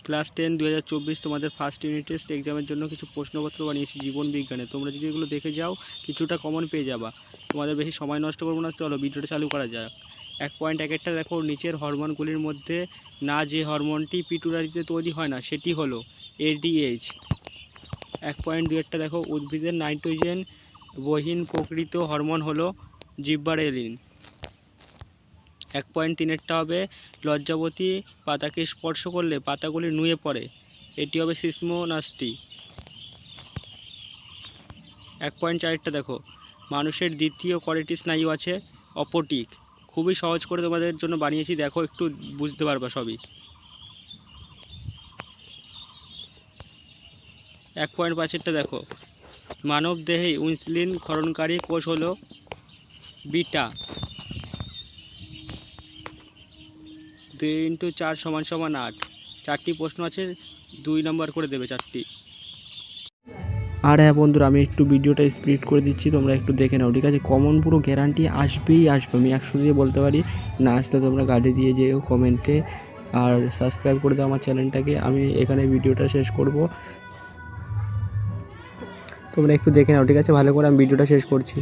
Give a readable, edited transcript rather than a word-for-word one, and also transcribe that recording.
Class 10 2024 তোমাদের first unit test এক্সামের জন্য কিছু প্রশ্নপত্র বানিয়েছি জীবন বিজ্ঞানে। তোমরা যদি এগুলো দেখে যাও কিছুটা কমন পেয়ে যাবা। তোমাদের বেশি সময় নষ্ট করবো না, চলো ভিডিওটা চালু করা যাক। 1.1 দেখো, নিচের হরমোনগুলির মধ্যে না যে হরমোনটি পিটুইটারিতে তৈরি হয় না সেটি হলো ADH। 1.2 দেখো, উদ্ভিদের নাইট্রোজেন বহীন প্রকৃত হরমোন হলো জিব্বারেলিন। 1.3 হবে, লজ্জাবতী পাতাকে স্পর্শ করলে পাতাগুলি নুয়ে পড়ে, এটি হবে সিসমোনাস্টি। 1.4 দেখো, মানুষের দ্বিতীয় কয়টি স্নায়ু আছে? অপটিক। খুবই সহজ করে তোমাদের জন্য বানিয়েছি, দেখো একটু বুঝতে পারবা সবই। 1.5 দেখো, মানব দেহে ইনসুলিন ক্ষরণকারী কোষ হলো বিটা। 2 × 4 = 8। 4টি প্রশ্ন আছে, 2 নম্বর করে দেবে 4টি। আর হ্যাঁ বন্ধুরা, আমি একটু ভিডিওটা স্পিড করে দিচ্ছি, তোমরা একটু দেখে নাও, ঠিক আছে? কমন পুরো গ্যারান্টি আসবেই আসবে, আমি 100 দিয়ে বলতে পারি। না আসলে তোমরা গাড়ি দিয়ে যেও কমেন্টে, আর সাবস্ক্রাইব করে দাও আমার চ্যানেলটাকে। আমি এখানে ভিডিওটা শেষ করব, তোমরা একটু দেখে নাও, ঠিক আছে? ভালো করে আমি ভিডিওটা শেষ করছি।